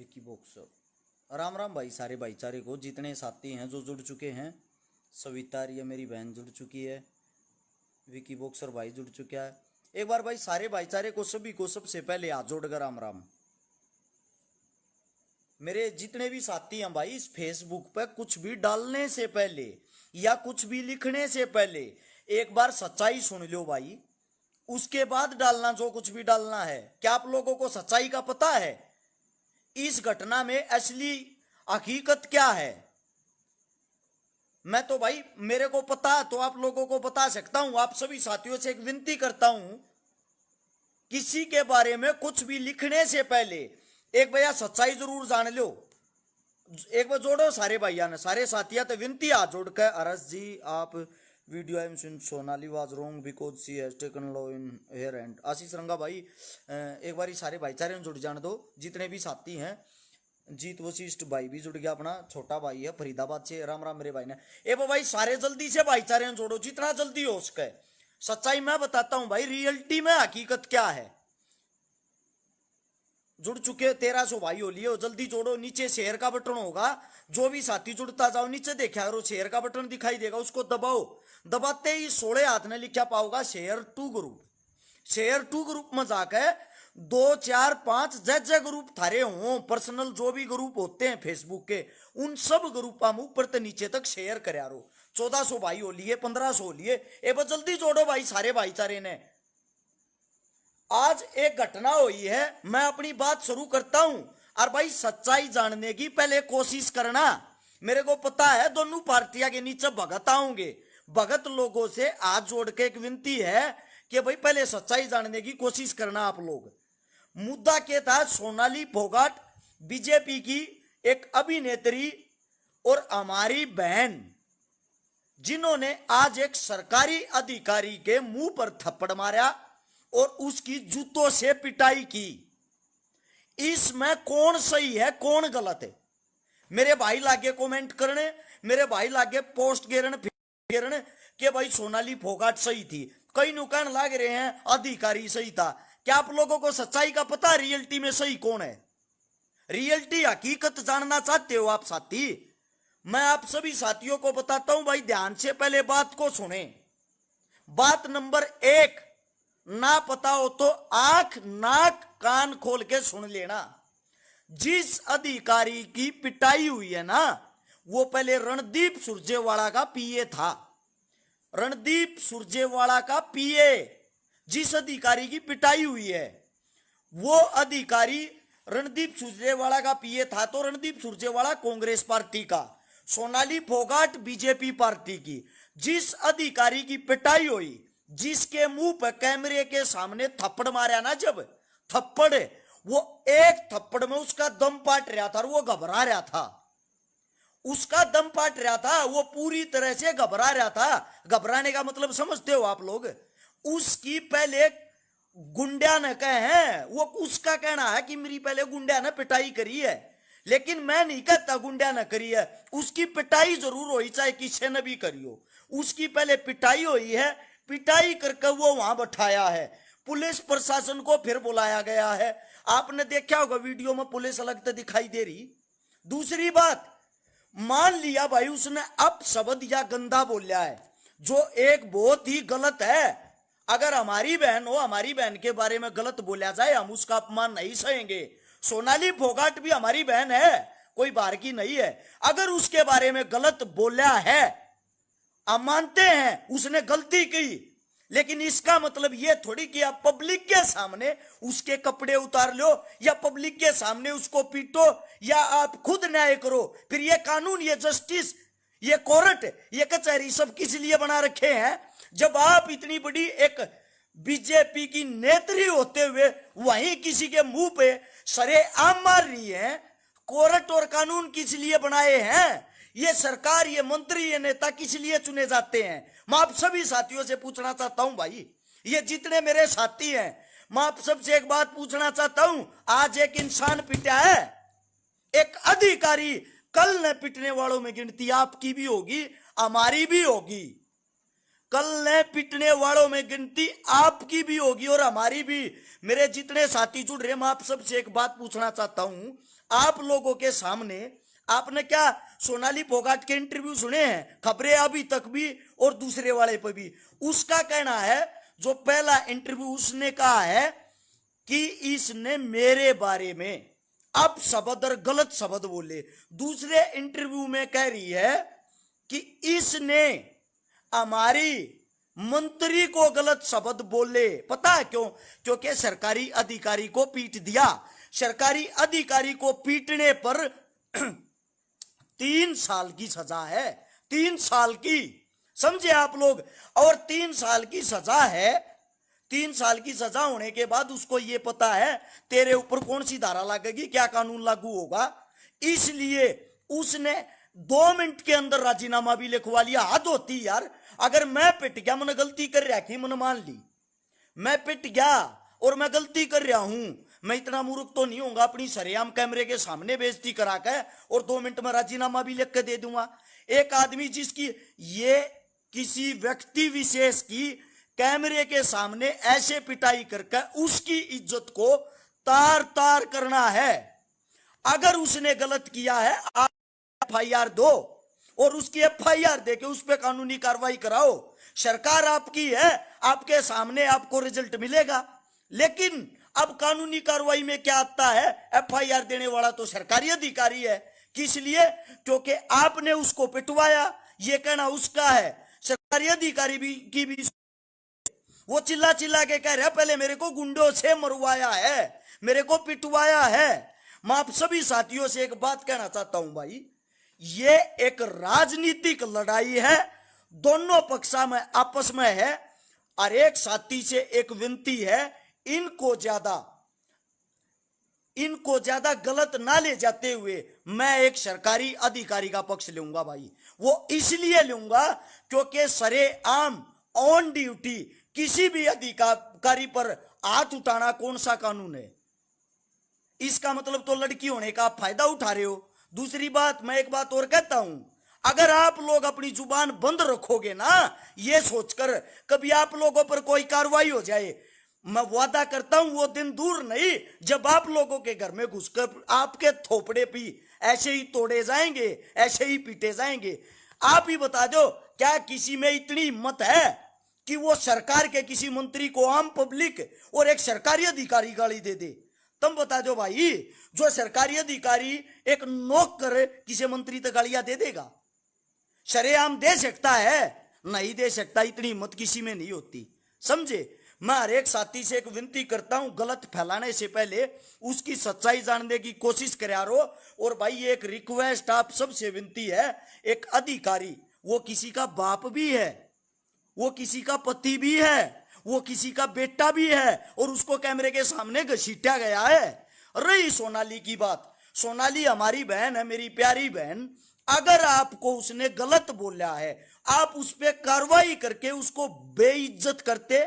Vicky boxer. Ram Ram भाई सारे भाईचारे को, जितने साथी हैं जो जुड़ चुके हैं। सविता ये मेरी बहन जुड़ चुकी है, विकी बॉक्सर भाई जुड़ चुका है। एक बार भाई सारे भाईचारे को, सभी को सबसे पहले हाथ जोड़कर राम राम। मेरे जितने भी साथी हैं भाई, इस फेसबुक पे कुछ भी डालने से पहले या कुछ भी लिखने से पहले एक बार सच्चाई सुन लो भाई, उसके बाद डालना जो कुछ भी डालना है। क्या आप लोगों को सच्चाई का पता है? इस घटना में असली हकीकत क्या है? मैं तो भाई, मेरे को पता तो आप लोगों को बता सकता हूं। आप सभी साथियों से एक विनती करता हूं, किसी के बारे में कुछ भी लिखने से पहले एक भैया सच्चाई जरूर जान लो। एक बार जोड़ो सारे भैया ने, सारे साथिया तो विनती हाथ जोड़कर। अरस जी आप video I am Sonali was wrong because she has taken law in here and. Ashish Ranga भाई एक बार सारे भाईचारे में जुड़ जाने दो, जितने भी साथी हैं। जीत वशिष्ठ भाई भी जुड़ गया, अपना छोटा भाई है फरीदाबाद से। राम राम मेरे भाई ने। ए भाई सारे जल्दी से भाईचारे में जोड़ो, जितना जल्दी हो सके। सच्चाई मैं बताता हूं भाई, रियलिटी में हकीकत क्या है। जुड़ चुके 1300 भाई हो लिए, जल्दी जोड़ो। नीचे शेयर का बटन होगा, जो भी साथी जुड़ता जाओ नीचे देखा करो, शेयर का बटन दिखाई देगा, उसको दबाओ। दबाते ही 16 हाथ ने लिखा पाओगा share to group. Share to group में जाकर 2 4 5 जय ग्रुप थारे हो, पर्सनल जो भी ग्रुप होते हैं फेसबुक के, उन सब ग्रुप में ऊपर से नीचे तक शेयर करा रो। 1400 भाई हो लिए, 1500 हो लिए। ए बस जल्दी जोड़ो भाई सारे भाईचारे ने। आज एक घटना हुई है, मैं अपनी बात शुरू करता हूं। और भाई सच्चाई जानने की पहले कोशिश करना। मेरे को पता है दोनों पार्टियां के नीचे भगत आओगे। भगत लोगों से हाथ जोड़ के एक विनती है कि भाई पहले सच्चाई जानने की कोशिश करना आप लोग। मुद्दा क्या था? सोनाली फोगाट बीजेपी की एक अभिनेत्री और हमारी बहन, जिन्होंने आज एक सरकारी अधिकारी के मुंह पर थप्पड़ मारा और उसकी जूतों से पिटाई की। इसमें कौन सही है कौन गलत है? मेरे भाई लागे कमेंट करने, मेरे भाई लागे पोस्ट गिरने कि भाई सोनाली फोगाट सही थी। कई नुकसान लाग रहे हैं अधिकारी सही था। क्या आप लोगों को सच्चाई का पता? रियलिटी में सही कौन है? रियलिटी हकीकत जानना चाहते हो आप साथी? मैं आप सभी साथियों को बताता हूं भाई, ध्यान से पहले बात को सुने। बात नंबर 1, ना पता हो तो आंख नाक कान खोल के सुन लेना। जिस अधिकारी की पिटाई हुई है ना, वो पहले रणदीप सुरजेवाला का पीए था। रणदीप सुरजेवाला का पीए, जिस अधिकारी की पिटाई हुई है वो अधिकारी रणदीप सुरजेवाला का पीए था। तो रणदीप सुरजेवाला कांग्रेस पार्टी का, सोनाली फोगाट बीजेपी पार्टी की। जिस अधिकारी की पिटाई हुई, जिसके मुंह पर कैमरे के सामने थप्पड़ मारा ना, जब थप्पड़, वो एक थप्पड़ में उसका दम पाट रहा था और वो घबरा रहा था। उसका दम पाट रहा था, वो पूरी तरह से घबरा रहा था। घबराने का मतलब समझते हो आप लोग? उसकी पहले गुंडा ने कहे हैं, वो उसका कहना है कि मेरी पहले गुंडा ने पिटाई करी है, लेकिन मैं नहीं कहता गुंडा ने करी है। उसकी पिटाई जरूर हुई, चाहे किसी ने भी करी हो। उसकी पहले पिटाई हुई है, पिटाई करके वो वहां बैठाया है। पुलिस प्रशासन को फिर बुलाया गया है। आपने देखा होगा वीडियो में पुलिस अलग तो दिखाई दे रही। दूसरी बात, मान लिया भाई उसने अपशब्द या गंदा बोला है, जो एक बहुत ही गलत है। अगर हमारी बहन हो, हमारी बहन के बारे में गलत बोला जाए, हम उसका अपमान नहीं सहेंगे। सोनाली फोगाट भी हमारी बहन है, कोई बाहर की नहीं है। अगर उसके बारे में गलत बोला है, हम मानते हैं उसने गलती की, लेकिन इसका मतलब यह थोड़ी कि आप पब्लिक के सामने उसके कपड़े उतार लो या पब्लिक के सामने उसको पीटो या आप खुद न्याय करो। फिर ये कानून, ये जस्टिस, ये कोर्ट, ये कचहरी सब किस लिए बना रखे हैं? जब आप इतनी बड़ी एक बीजेपी की नेत्री होते हुए वहीं किसी के मुंह पे सरेआम मार रही है। कोर्ट और कानून किस लिए बनाए हैं? ये सरकार, ये मंत्री, ये नेता किस लिए चुने जाते हैं? मैं आप सभी साथियों से पूछना चाहता हूं भाई, ये जितने मेरे साथी हैं, मैं आप सबसे एक बात पूछना चाहता हूं। आज एक इंसान पिटा है, एक अधिकारी। कल न पिटने वालों में गिनती आपकी भी होगी, हमारी भी होगी। कल ने पिटने वालों में गिनती आपकी भी होगी और हमारी भी। मेरे जितने साथी जुड़ रहे, मैं आप सबसे एक बात पूछना चाहता हूं। आप लोगों के सामने आपने क्या सोनाली फोगाट के इंटरव्यू सुने हैं? खबरें अभी तक भी और दूसरे वाले पर भी। उसका कहना है, जो पहला इंटरव्यू उसने कहा है कि इसने मेरे बारे में अब शब्द और गलत शब्द बोले। दूसरे इंटरव्यू में कह रही है कि इसने हमारी मंत्री को गलत शब्द बोले। पता है क्यों? क्योंकि सरकारी अधिकारी को पीट दिया। सरकारी अधिकारी को पीटने पर 3 साल की सजा है। 3 साल की, समझे आप लोग? और 3 साल की सजा है। 3 साल की सजा होने के बाद उसको ये पता है तेरे ऊपर कौन सी धारा लगेगी, क्या कानून लागू होगा। इसलिए उसने 2 मिनट के अंदर राजीनामा भी लिखवा लिया। हद होती यार। अगर मैं पिट गया, मैंने गलती कर रहा कि मैंने मान ली, मैं पिट गया और मैं गलती कर रहा हूं, मैं इतना मूर्ख तो नहीं होऊंगा अपनी सरेआम कैमरे के सामने बेइज्जती करा के और 2 मिनट में राजीनामा भी लिख के दे दूंगा। एक आदमी जिसकी ये किसी व्यक्ति विशेष की कैमरे के सामने ऐसे पिटाई करके उसकी इज्जत को तार तार करना है। अगर उसने गलत किया है, आप FIR दो और उसकी FIR देके उस पर कानूनी कार्रवाई कराओ। सरकार आपकी है, आपके सामने आपको रिजल्ट मिलेगा। लेकिन अब कानूनी कार्रवाई में क्या आता है? FIR देने वाला तो सरकारी अधिकारी है। किस लिए? क्योंकि आपने उसको पिटवाया, ये कहना उसका है। सरकारी अधिकारी की भी वो चिल्ला चिल्ला के कह रहा है पहले मेरे को गुंडों से मरवाया है, मेरे को पिटवाया है। मैं आप सभी साथियों से एक बात कहना चाहता हूं भाई, ये एक राजनीतिक लड़ाई है, दोनों पक्षा में आपस में है। और एक साथी से एक विनती है, इनको ज्यादा गलत ना ले जाते हुए मैं एक सरकारी अधिकारी का पक्ष लूंगा भाई। वो इसलिए लूंगा क्योंकि सरेआम ऑन ड्यूटी किसी भी अधिकारी पर हाथ उठाना कौन सा कानून है? इसका मतलब तो लड़की होने का आप फायदा उठा रहे हो। दूसरी बात, मैं एक बात और कहता हूं, अगर आप लोग अपनी जुबान बंद रखोगे ना, ये सोचकर कभी आप लोगों पर कोई कार्रवाई हो जाए, मैं वादा करता हूं वो दिन दूर नहीं जब आप लोगों के घर में घुसकर आपके थोपड़े भी ऐसे ही तोड़े जाएंगे, ऐसे ही पीटे जाएंगे। आप ही बता दो, क्या किसी में इतनी हिम्मत है कि वो सरकार के किसी मंत्री को, आम पब्लिक और एक सरकारी अधिकारी गाली दे दे? तुम बता दो भाई, जो सरकारी अधिकारी एक नौकर किसी मंत्री तक गालियां दे देगा? शरेआम दे सकता है? नहीं दे सकता। इतनी हिम्मत किसी में नहीं होती, समझे? मैं हर एक साथी से एक विनती करता हूं, गलत फैलाने से पहले उसकी सच्चाई जानने की कोशिश करो। और भाई ये एक रिक्वेस्ट आप सबसे विनती है, एक अधिकारी, वो किसी का बाप भी है, वो किसी का पति भी है, वो किसी का बेटा भी है, और उसको कैमरे के सामने घसीटा गया है। रही सोनाली की बात, सोनाली हमारी बहन है, मेरी प्यारी बहन। अगर आपको उसने गलत बोला है, आप उस पर कार्रवाई करके उसको बेइज्जत करते,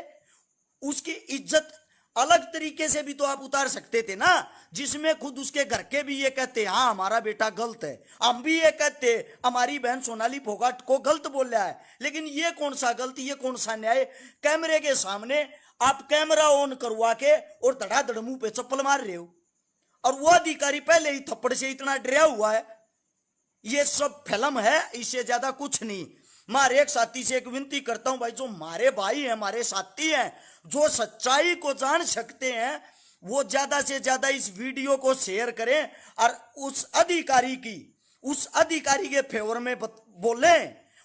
उसकी इज्जत अलग तरीके से भी तो आप उतार सकते थे ना, जिसमें खुद उसके घर के भी ये कहते हाँ हमारा बेटा गलत है, हम भी ये कहते हमारी बहन सोनाली फोगाट को गलत बोल रहा है। लेकिन ये कौन सा गलत, ये कौन सा न्याय? कैमरे के सामने आप कैमरा ऑन करवा के और धड़ाधड़ मुंह पे चप्पल मार रहे हो, और वो अधिकारी पहले ही थप्पड़ से इतना डरा हुआ है। ये सब फिल्म है, इससे ज्यादा कुछ नहीं। मैं हर एक साथी से एक विनती करता हूं भाई, जो हमारे भाई हैं, हमारे साथी हैं, जो सच्चाई को जान सकते हैं, वो ज्यादा से ज्यादा इस वीडियो को शेयर करें और उस अधिकारी के फेवर में बोले।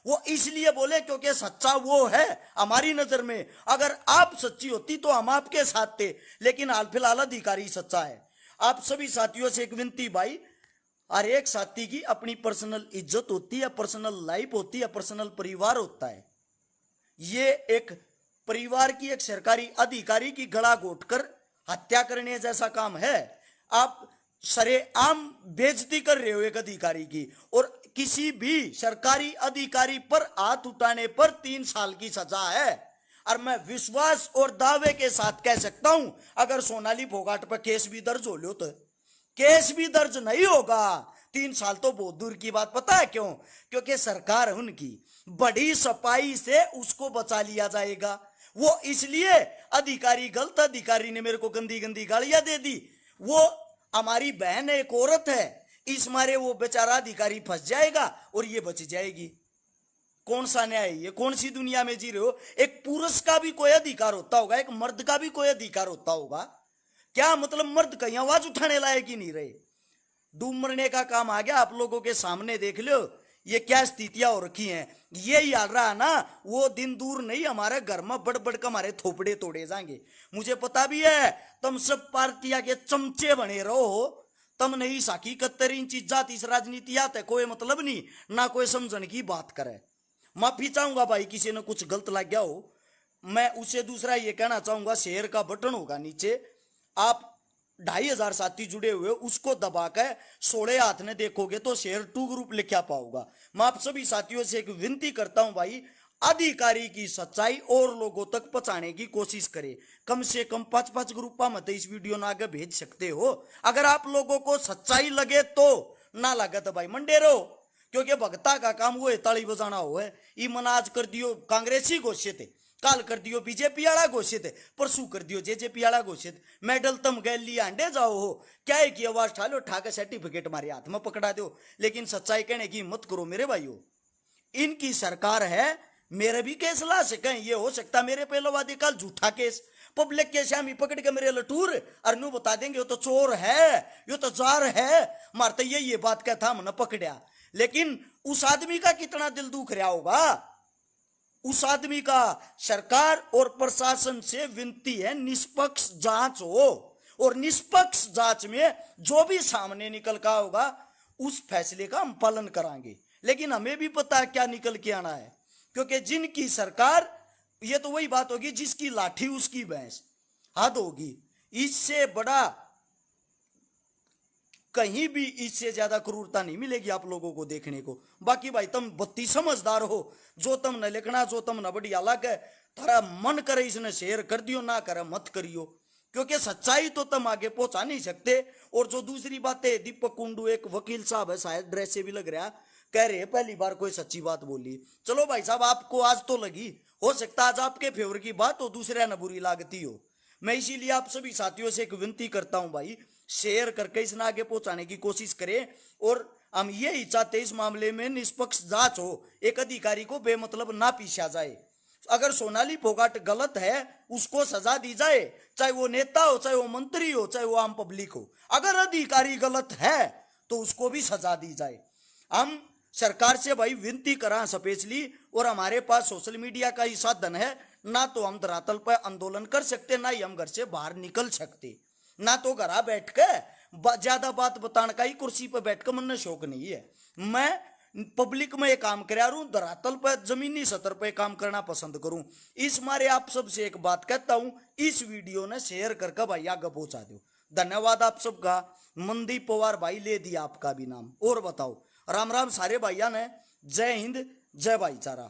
वो इसलिए बोले क्योंकि सच्चा वो है हमारी नजर में। अगर आप सच्ची होती तो हम आपके साथ थे, लेकिन हाल फिलहाल अधिकारी सच्चा है। आप सभी साथियों से एक विनती भाई, हर एक साथी की अपनी पर्सनल इज्जत होती है, पर्सनल लाइफ होती है, पर्सनल परिवार होता है। ये एक परिवार की, एक सरकारी अधिकारी की गला घोटकर हत्या करने जैसा काम है। आप सरेआम बेइज्जती कर रहे हो एक अधिकारी की, और किसी भी सरकारी अधिकारी पर हाथ उठाने पर 3 साल की सजा है। और मैं विश्वास और दावे के साथ कह सकता हूं, अगर सोनाली फोगाट पर केस भी दर्ज हो लो तो केस भी दर्ज नहीं होगा। 3 साल तो बहुत दूर की बात, पता है क्यों? क्योंकि सरकार है उनकी, बड़ी सफाई से उसको बचा लिया जाएगा। वो इसलिए अधिकारी, गलत अधिकारी ने मेरे को गंदी गंदी गालियां दे दी, वो हमारी बहन है, एक औरत है, इस मारे वो बेचारा अधिकारी फंस जाएगा और ये बच जाएगी। कौन सा न्याय है ये? कौन सी दुनिया में जी रहे हो? एक पुरुष का भी कोई अधिकार होता होगा, एक मर्द का भी कोई अधिकार होता होगा क्या? मतलब मर्द कहीं आवाज उठाने लायक ही नहीं रहे। डूब मरने का काम आ गया। आप लोगों के सामने देख लो ये क्या स्थितियां हो रखी हैं। ये याद रहा ना, वो दिन दूर नहीं, हमारे घर में बढ़ बढ़ कर हमारे थोपड़े तोड़े जाएंगे। मुझे पता भी है तुम सब पार्टियां के चमचे बने रहो, तुम नहीं साकी 71 इंच जात इस राजनीति आते है, कोई मतलब नहीं ना, कोई समझने की बात करे। माफी चाहूंगा भाई किसी ने कुछ गलत लग गया हो। मैं उसे दूसरा ये कहना चाहूंगा, शेयर का बटन होगा नीचे, आप 2500 साथी जुड़े हुए, उसको दबाकर 16 हाथ में देखोगे तो शेयर 2 ग्रुप लिखा पाओगा। मैं आप सभी साथियों से एक विनती करता हूं भाई, अधिकारी की सच्चाई और लोगों तक पहुंचाने की कोशिश करें। कम से कम 5-5 ग्रुप मत इस वीडियो ना आगे भेज सकते हो। अगर आप लोगों को सच्चाई लगे तो, ना लगे तो भाई मंडे रहो, क्योंकि भगता का काम वो ताली बजाना हो है। ई मनाज कर दियो कांग्रेसी घोषित है, काल कर दियो बीजेपी वाला घोषित है, परसों कर दियो जेजेपी वाला घोषित। मेडल तुम गए लिया अंडे जाओ हो, क्या है कि आवाज ठा लो, ठाकर सर्टिफिकेट हमारे हाथ में पकड़ा दो, लेकिन सच्चाई कहने की हिम्मत करो मेरे भाइयों। इनकी सरकार है, मेरे भी केस ला सके, ये हो सकता मेरे पहलवादी कल झूठा केस पब्लिक के श्यामी पकड़ के मेरे लटूर और नू बता देंगे ये तो चोर है, ये तो जार है, मारते ये बात कहता हमने पकड़ा। लेकिन उस आदमी का कितना दिल दुख रहा होगा। उस आदमी का सरकार और प्रशासन से विनती है निष्पक्ष जांच हो, और निष्पक्ष जांच में जो भी सामने निकल का होगा उस फैसले का हम पालन कराएंगे। लेकिन हमें भी पता है क्या निकल के आना है, क्योंकि जिनकी सरकार, ये तो वही बात होगी जिसकी लाठी उसकी भैंस, हद होगी। इससे बड़ा कहीं भी, इससे ज्यादा क्रूरता नहीं मिलेगी आप लोगों को देखने को। बाकी भाई तुम बत्ती समझदार हो, जो तुम न लिखना, जो तुम न बढ़िया लगे, थारा मन करे इसने शेयर कर दियो, ना करे मत करियो, क्योंकि सच्चाई तो तुम आगे पहुंचा नहीं सकते। और जो दूसरी बात है, दीपक कुंडू एक वकील साहब है, शायद ड्रेस से भी लग रहा, कह रहे पहली बार कोई सच्ची बात बोली। चलो भाई साहब, आपको आज तो लगी, हो सकता आज आपके फेवर की बात हो, दूसरे न बुरी लागती हो। मैं इसीलिए आप सभी साथियों से एक विनती करता हूं भाई, शेयर करके इसने आगे पहुंचाने की कोशिश करें। और हम ये ही चाहते इस मामले में निष्पक्ष जांच हो, एक अधिकारी को बेमतलब ना पीछा जाए। अगर सोनाली फोगाट गलत है उसको सजा दी जाए, चाहे वो नेता हो, चाहे वो मंत्री हो, चाहे वो आम पब्लिक हो। अगर अधिकारी गलत है तो उसको भी सजा दी जाए। हम सरकार से भाई विनती करा स्पेशली, और हमारे पास सोशल मीडिया का ही साधन है, ना तो हम धरातल पर आंदोलन कर सकते, ना ही हम घर से बाहर निकल सकते, ना तो घर बैठ के ज्यादा बात बताने का ही कुर्सी पर बैठ कर मन शौक नहीं है। मैं पब्लिक में काम करा रू, धरातल पर जमीनी सतर पर काम करना पसंद करूं। इस मारे आप सबसे एक बात कहता हूं, इस वीडियो ने शेयर करके भाई आगे पहुंचा दो। धन्यवाद आप सबका। मनदीप पवार भाई ले दिया आपका भी नाम। और बताओ, राम राम सारे भाइया ने, जय हिंद, जय भाईचारा।